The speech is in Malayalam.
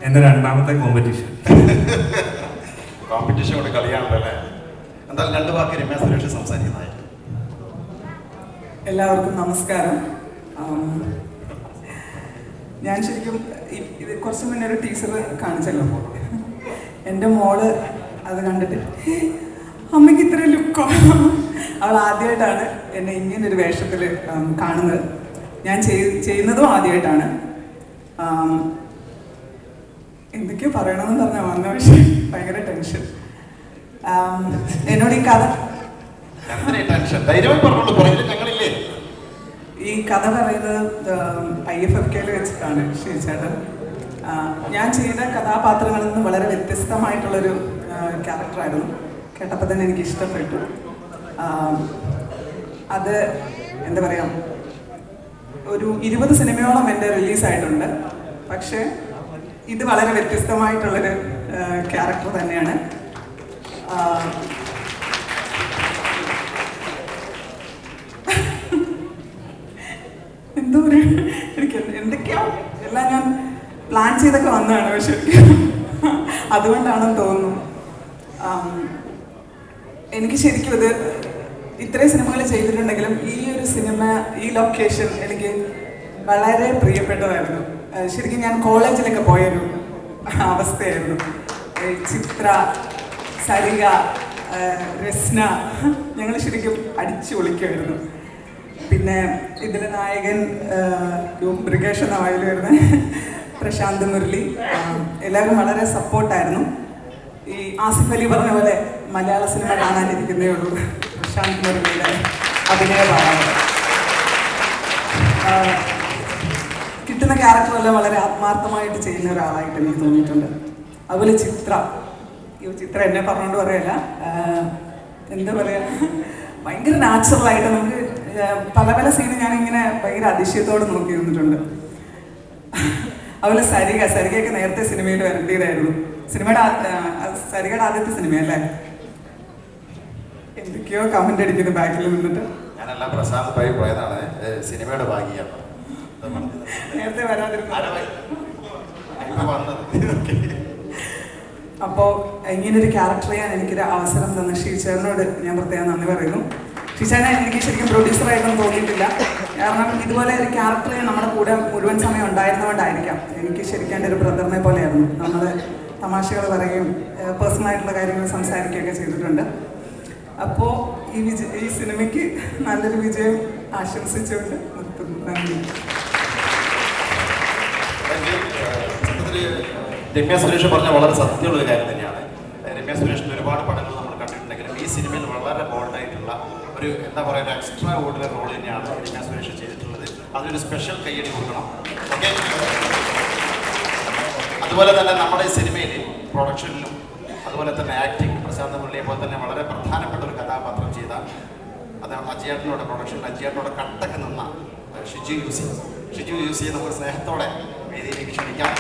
എൻ്റെ രണ്ടാമത്തെ കോമ്പറ്റീഷൻ കൊണ്ട് കളിയാണല്ലോ അല്ലേ? എന്തായാലും രണ്ട് വാക്ക് രമ്യ സുരേഷ് സംസാരിക്കുന്നതായി. എല്ലാവർക്കും നമസ്കാരം. ഞാൻ ശരിക്കും ഇത് കുറച്ച് മുന്നേ ഒരു ടീച്ചർ കാണിച്ചല്ലോ, എൻ്റെ മോള് അത് കണ്ടിട്ട് അമ്മയ്ക്ക് ഇത്ര ലുക്കോ, അവൾ ആദ്യമായിട്ടാണ് എന്നെ ഇങ്ങനൊരു വേഷത്തിൽ കാണുന്നത്. ഞാൻ ചെയ്യുന്നതും ആദ്യമായിട്ടാണ്. എന്തൊക്കെയോ പറയണമെന്ന് പറഞ്ഞാൽ വന്ന, പക്ഷേ ഭയങ്കര ടെൻഷൻ. എന്നോട് ഈ കഥ പറയുന്നത് IFFKയിൽ വെച്ചിട്ടാണ് ശ്രീചേട്ടൻ. ഞാൻ ചെയ്ത കഥാപാത്രങ്ങളിൽ നിന്ന് വളരെ വ്യത്യസ്തമായിട്ടുള്ളൊരു ക്യാരക്ടറായിരുന്നു. കേട്ടപ്പോൾ തന്നെ എനിക്ക് ഇഷ്ടപ്പെട്ടു. അത് എന്താ പറയുക, ഒരു 20 സിനിമയോളം എൻ്റെ റിലീസായിട്ടുണ്ട്. പക്ഷേ ഇത് വളരെ വ്യത്യസ്തമായിട്ടുള്ളൊരു ക്യാരക്ടർ തന്നെയാണ്. എന്തോ ഒരു എനിക്ക് എന്തൊക്കെയോ എല്ലാം ഞാൻ പ്ലാൻ ചെയ്തൊക്കെ വന്നതാണ്, പക്ഷെ അതുകൊണ്ടാണെന്ന് തോന്നുന്നു. എനിക്ക് ശരിക്കും ഇത് ഇത്രയും സിനിമകൾ ചെയ്തിട്ടുണ്ടെങ്കിലും ഈ ഒരു സിനിമ, ഈ ലൊക്കേഷൻ എനിക്ക് വളരെ പ്രിയപ്പെട്ടതായിരുന്നു. ശരിക്കും ഞാൻ കോളേജിലൊക്കെ പോയൊരു അവസ്ഥയായിരുന്നു. ചിത്ര, സരിക, രസ്ന, ഞങ്ങൾ ശരിക്കും അടിച്ചു പൊളിക്കുമായിരുന്നു. പിന്നെ ഇതിലെ നായകൻ മൃഗേഷ് എന്ന വായിൽ വരുന്ന പ്രശാന്ത് മുരളി, എല്ലാവരും വളരെ സപ്പോർട്ടായിരുന്നു. ഈ ആസിഫ് അലി പറഞ്ഞ പോലെ മലയാള സിനിമ കാണാനിരിക്കുന്നേ ഉള്ളൂ പ്രശാന്ത് മുരളിയുടെ അഭിനയമാണ്. കിട്ടുന്ന ക്യാരക്ടറെല്ലാം വളരെ ആത്മാർത്ഥമായിട്ട് ചെയ്യുന്ന ഒരാളായിട്ട് എനിക്ക് തോന്നിയിട്ടുണ്ട്. അതുപോലെ ചിത്ര എന്നെ പറഞ്ഞുകൊണ്ട് പറയല്ല, എന്താ പറയുക, ഭയങ്കര നാച്ചുറലായിട്ട് നമുക്ക് പല പല സീന് ഞാനിങ്ങനെ ഭയങ്കര അതിശയത്തോടെ നോക്കി നിന്നിട്ടുണ്ട്. അതുപോലെ സരികയൊക്കെ നേരത്തെ സിനിമയിൽ വരേണ്ടതായിരുന്നു. സരികയുടെ ആദ്യത്തെ സിനിമയല്ലേ? എന്തൊക്കെയോ കമന്റ് അടിക്കുന്നു ബാക്കിൽ നിന്നിട്ട്. ഞാനെല്ലാം പ്രസാദ് ഭായി പോയതാണ്, സിനിമയുടെ ഭാഗ്യമാണ്. നേരത്തെ വരാതിരുന്നു. അപ്പോൾ ഇങ്ങനൊരു ക്യാരക്ടർ ചെയ്യാൻ എനിക്കൊരു അവസരം തന്ന ഷീച്ചറിനോട് ഞാൻ പ്രത്യേകം നന്ദി പറയുന്നു. ഷീച്ചറിനെ എനിക്ക് ശരിക്കും പ്രൊഡ്യൂസറായിട്ടൊന്നും തോന്നിയിട്ടില്ല. കാരണം ഇതുപോലെ ഒരു ക്യാരക്ടർ നമ്മുടെ കൂടെ മുഴുവൻ സമയം ഉണ്ടായിരുന്നതുകൊണ്ടായിരിക്കാം. എനിക്ക് ശരിക്കും എൻ്റെ ഒരു ബ്രദറിനെ പോലെയായിരുന്നു. നമ്മൾ തമാശകൾ പറയുകയും പേഴ്സണലായിട്ടുള്ള കാര്യങ്ങൾ സംസാരിക്കുകയൊക്കെ ചെയ്തിട്ടുണ്ട്. അപ്പോൾ ഈ സിനിമയ്ക്ക് നല്ലൊരു വിജയം ആശംസിച്ചുകൊണ്ട് നിർത്തുന്നു. നന്ദി. രമ്യ സുരേഷ് പറഞ്ഞ വളരെ സത്യമുള്ളൊരു കാര്യം തന്നെയാണ്. രമ്യ സുരേഷിൻ്റെ ഒരുപാട് പടങ്ങൾ നമ്മൾ കണ്ടിട്ടുണ്ടെങ്കിലും ഈ സിനിമയിൽ വളരെ ബോൾഡായിട്ടുള്ള ഒരു എന്താ പറയുക, ഒരു എക്സ്ട്രാ ഓർഡിനറി റോൾ തന്നെയാണ് രമ്യ സുരേഷ് ചെയ്തിട്ടുള്ളത്. അതൊരു സ്പെഷ്യൽ കയ്യടി കൊടുക്കണം. ഓക്കെ. അതുപോലെ തന്നെ നമ്മുടെ ഈ സിനിമയിൽ പ്രൊഡക്ഷനിലും അതുപോലെ തന്നെ ആക്ടിങ് പ്രശാന്ത് മുരളിയെ പോലെ തന്നെ വളരെ പ്രധാനപ്പെട്ട ഒരു കഥാപാത്രം ചെയ്ത അത് അജിയേട്ടനോട് പ്രൊഡക്ഷനിൽ അജിയേട്ടനോട് കട്ടക്ക് നിന്ന ഷിജു യൂസി നമുക്ക് സ്നേഹത്തോടെ വേദിയിലേക്ക് ക്ഷണിക്കാം.